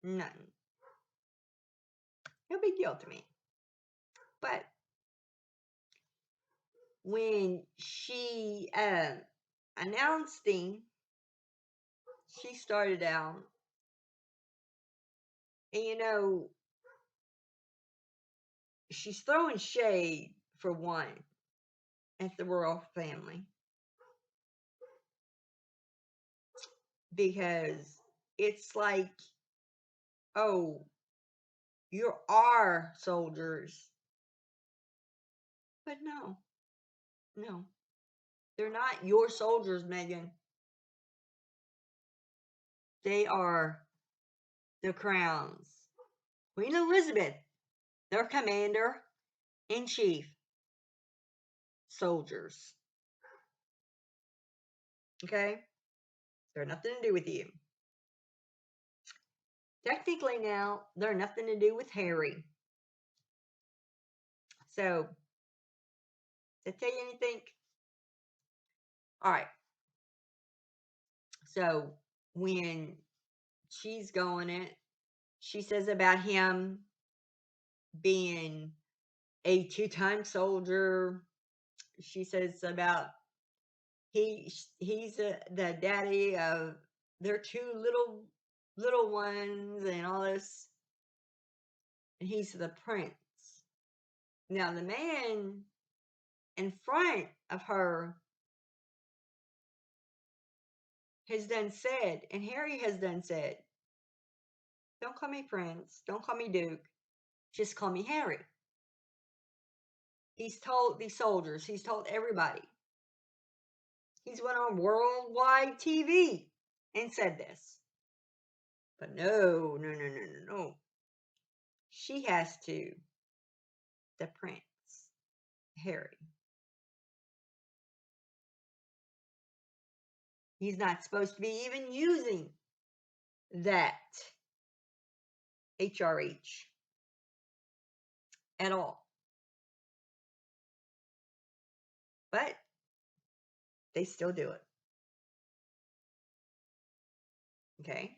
nothing. No big deal to me. But when she announcing, she started out, and she's throwing shade for one at the royal family because it's like, oh, you're our soldiers. But no, they're not your soldiers, Meghan. They are the Crown's. Queen Elizabeth, their commander in chief, soldiers. Okay? They're nothing to do with you. technically now they're nothing to do with Harry. So, to tell you anything? All right. So, when she's going it, she says about him being a two-time soldier. She says about he's the daddy of their two little ones and all this, and he's the prince. Now the man in front of her has done said, and Harry has done said, "Don't call me prince, don't call me duke, just call me Harry." He's told these soldiers, he's told everybody. He's went on worldwide TV and said this. But no, no, no, no, no, no. She has to, the prince, Harry. He's not supposed to be even using that HRH at all. But they still do it. Okay.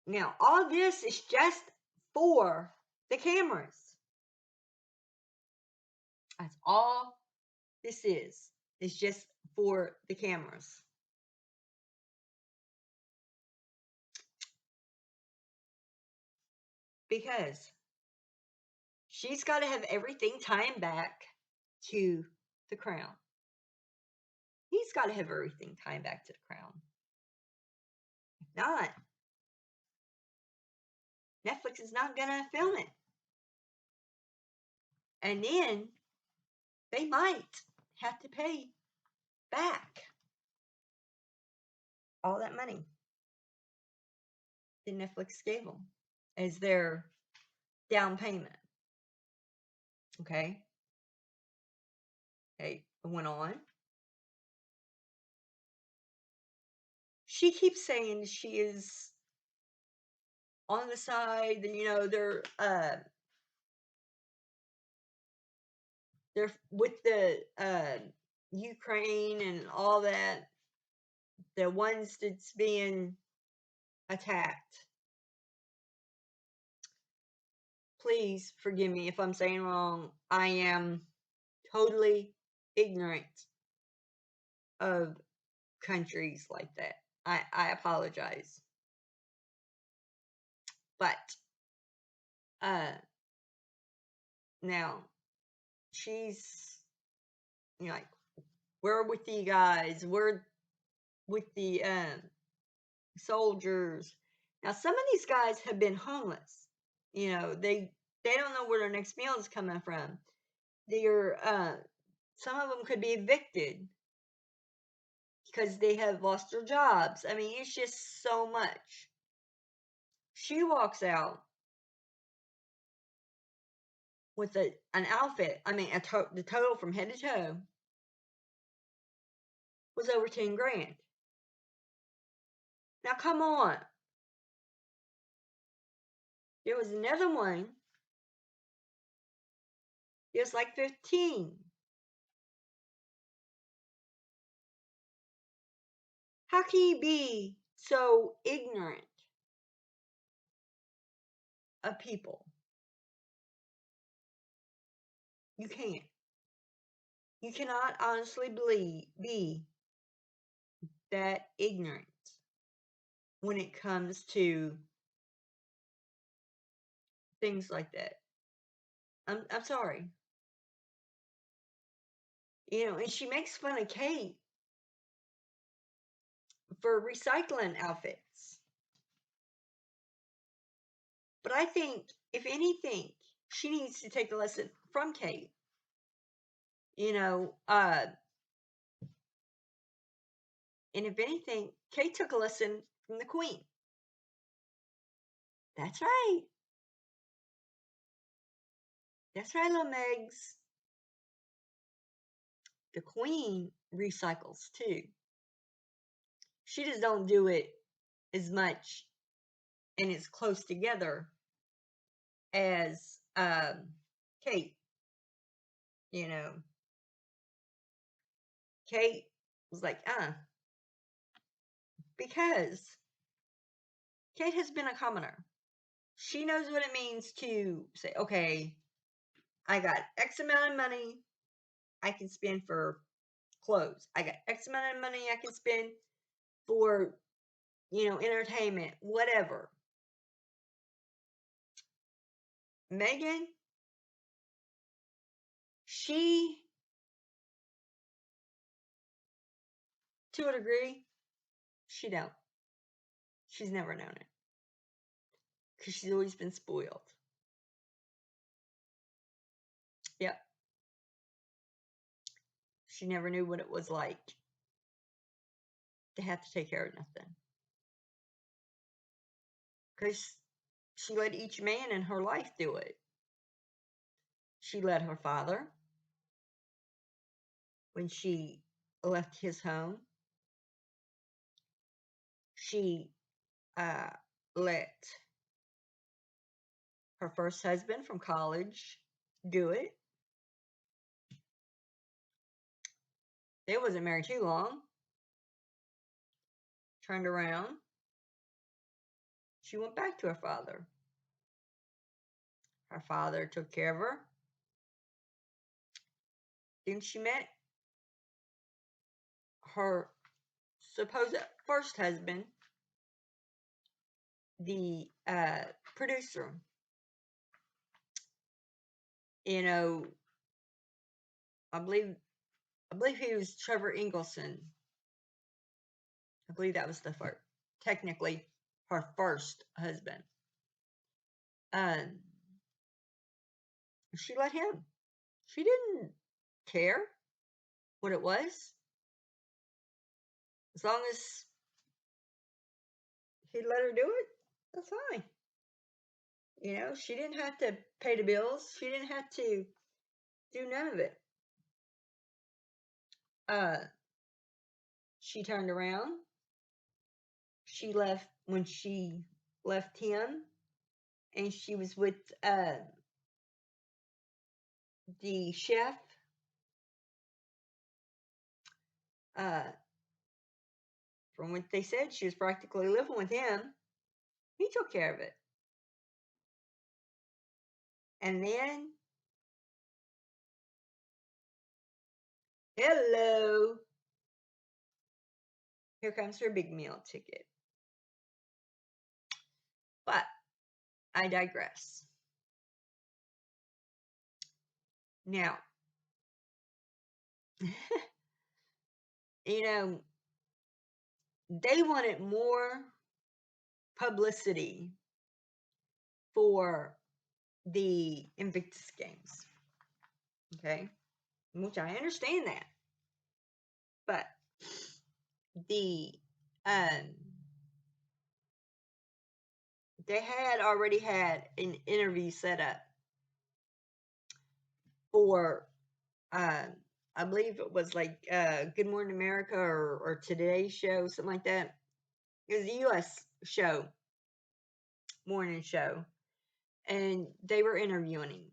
Now all this is just for the cameras. That's all this is. It's just for the cameras. Because she's got to have everything tying back to the crown. He's got to have everything tying back to the crown. If not, Netflix is not going to film it. And then they might have to pay back all that money that Netflix gave them as their down payment. Okay. It went on. She keeps saying she is on the side, they're with the Ukraine and all that, the ones that's being attacked. Please forgive me if I'm saying wrong. I am totally ignorant of countries like that. I apologize. But now she's like, we're with you guys. We're with the soldiers. Now some of these guys have been homeless. They don't know where their next meal is coming from. They're some of them could be evicted because they have lost their jobs. I mean, it's just so much. She walks out with an outfit. I mean, the total from head to toe was over 10 grand. Now, come on. There was another one. It was like 15. How can you be so ignorant of people? You can't. You cannot honestly be that ignorant when it comes to things like that. I'm sorry. And she makes fun of Kate for recycling outfits. But I think, if anything, she needs to take a lesson from Kate. And if anything, Kate took a lesson from the Queen. That's right. That's right, little Megs. The Queen recycles too. She just don't do it as much and as close together as Kate. You know, Kate was like, because Kate has been a commoner. She knows what it means to say, okay, I got X amount of money I can spend for clothes. I got X amount of money I can spend for, entertainment, whatever. Meghan, she, to a degree, she don't. She's never known it because she's always been spoiled. Yep. She never knew what it was like to have to take care of nothing because she let each man in her life do it. She let her father when she left his home. She let her first husband from college do it. They wasn't married too long. Turned around. She went back to her father. Her father took care of her. Then she met her supposed first husband, the producer. You know, I believe he was Trevor Ingleson. I believe that was the first, technically her first husband. She let him. She didn't care what it was, as long as he let her do it. That's fine. She didn't have to pay the bills. She didn't have to do none of it. She turned around. She left when she left him, and she was with the chef. From what they said, she was practically living with him. He took care of it. And then, hello, here comes her big meal ticket. But I digress. Now, they wanted more publicity for the Invictus Games. Okay? Which I understand that. But they had already had an interview set up for I believe it was like Good Morning America or Today's Show, something like that. It was a U.S. show, morning show, and they were interviewing him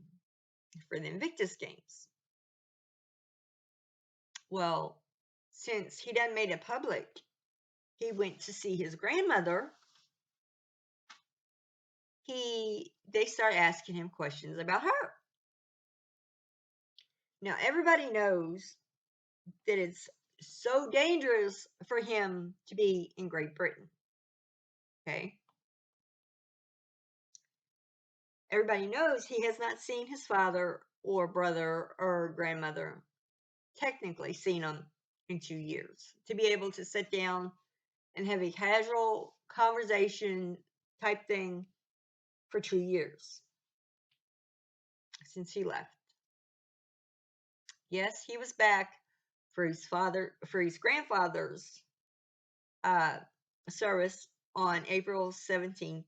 for the Invictus Games. Well, since he done made it public, he went to see his grandmother. They started asking him questions about her. Now everybody knows that it's so dangerous for him to be in Great Britain. Okay. Everybody knows he has not seen his father or brother or grandmother, technically seen them in 2 years. To be able to sit down and have a casual conversation type thing for 2 years since he left. Yes, he was back for his grandfather's service on April 17th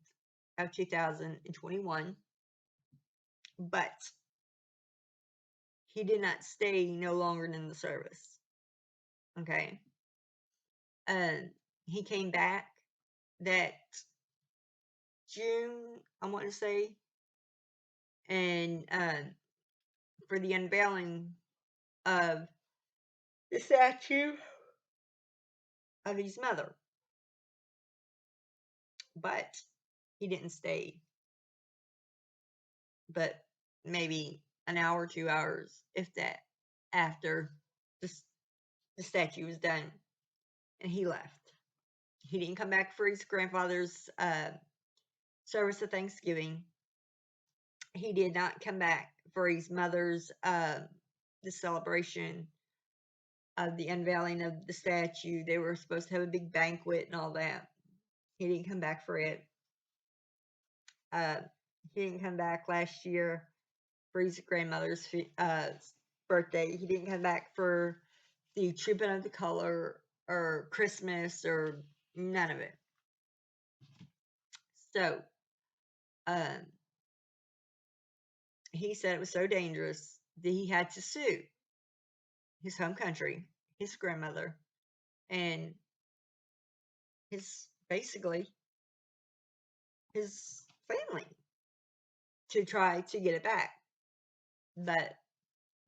of 2021, but he did not stay no longer than the service. Okay. he came back that June, I want to say, and for the unveiling of the statue of his mother. But he didn't stay but maybe an hour, 2 hours, if that, after the, the statue was done, and he left. He didn't come back for his grandfather's service of Thanksgiving. He did not come back for his mother's the celebration of the unveiling of the statue. They were supposed to have a big banquet and all that. He didn't come back for it. He didn't come back last year for his grandmother's birthday. He didn't come back for the Trooping of the Color or Christmas or none of it. So, he said it was so dangerous that he had to sue his home country, his grandmother, and basically his family to try to get it back. But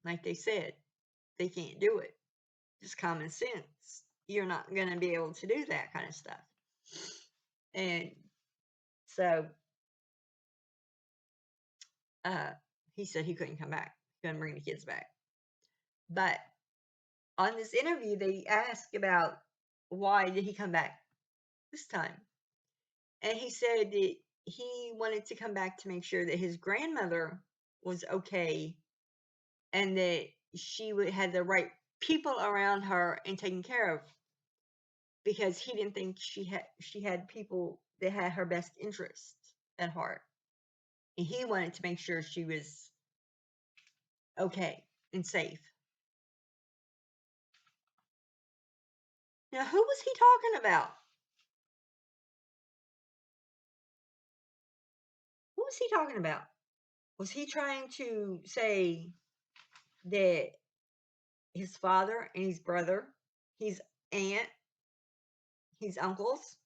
like they said, they can't do it. Just common sense. You're not going to be able to do that kind of stuff. And so he said he couldn't come back. He couldn't bring the kids back. But on this interview, they asked about why did he come back this time. And he said that he wanted to come back to make sure that his grandmother was okay and that she had the right people around her and taken care of, because he didn't think she had people that had her best interest at heart, and he wanted to make sure she was okay and safe. Now, who was he talking about? What was he talking about? Was he trying to say that his father and his brother, his aunt, his uncles,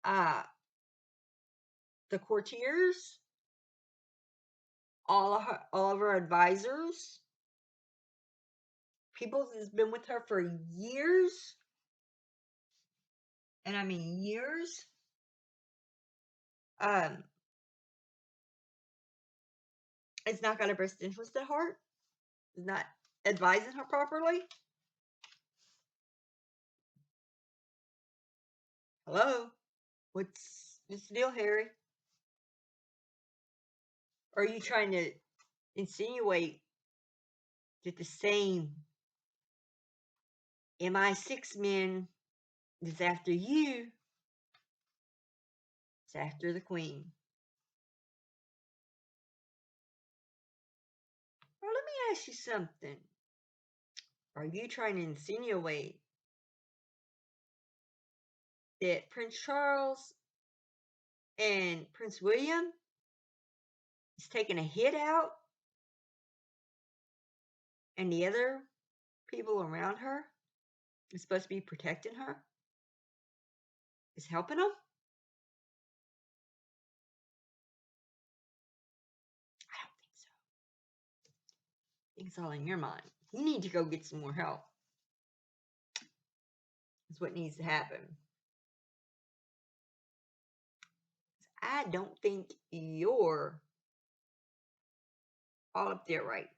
the courtiers, all of her advisors, people that's been with her for years, and I mean years, it's not got her best interest at heart, is not advising her properly? Hello? What's the deal, Harry? Or are you trying to insinuate that the same MI6 men that's after you is after the Queen? Well, let me ask you something. Are you trying to insinuate that Prince Charles and Prince William is taking a hit out and the other people around her is supposed to be protecting her is helping them? I don't think so. I think it's all in your mind. You need to go get some more help. That's what needs to happen. I don't think you're all up there right.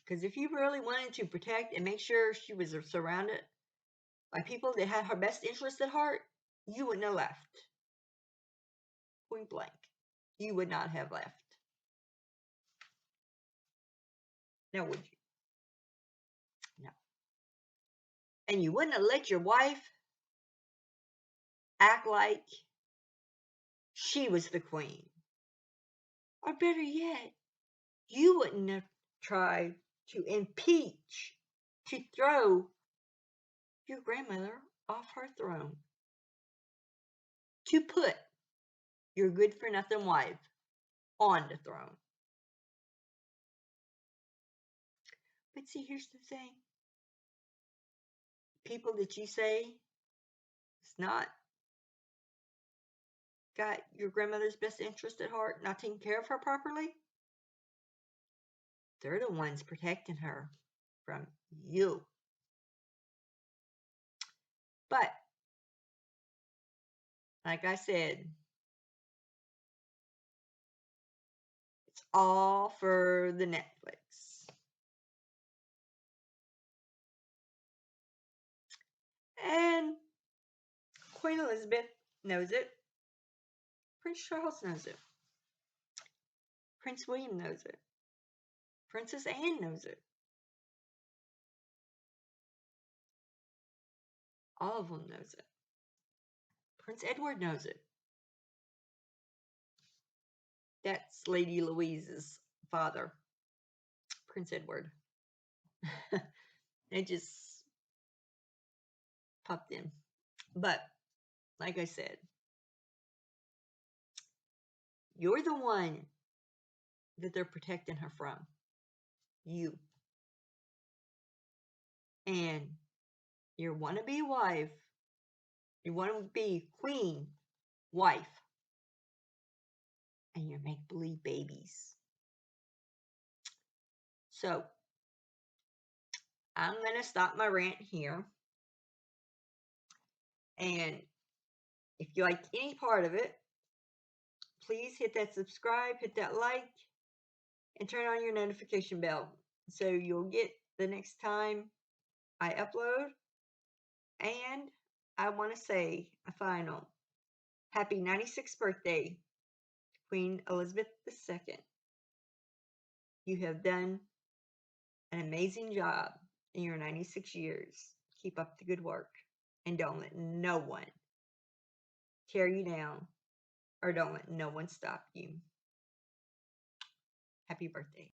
Because if you really wanted to protect and make sure she was surrounded by people that had her best interest at heart, you wouldn't have left. Point blank. You would not have left. Now, would you? No. And you wouldn't have let your wife act like she was the queen. Or better yet, you wouldn't have tried to impeach, to throw your grandmother off her throne, to put your good-for-nothing wife on the throne. But see, here's the thing. people that you say is not got your grandmother's best interest at heart, not taking care of her properly, they're the ones protecting her from you. But, like I said, it's all for the Netflix. And Queen Elizabeth knows it. Prince Charles knows it. Prince William knows it. Princess Anne knows it. All of them knows it. Prince Edward knows it. That's Lady Louise's father, Prince Edward. It just popped in. But, like I said, you're the one that they're protecting her from. You. And your wannabe wife, your wannabe queen wife, and your make-believe babies. So, I'm going to stop my rant here. And if you like any part of it, please hit that subscribe, hit that like, and turn on your notification bell so you'll get the next time I upload. And I want to say a final happy 96th birthday to Queen Elizabeth II. You have done an amazing job in your 96 years. Keep up the good work and don't let no one tear you down or don't let no one stop you. Happy birthday.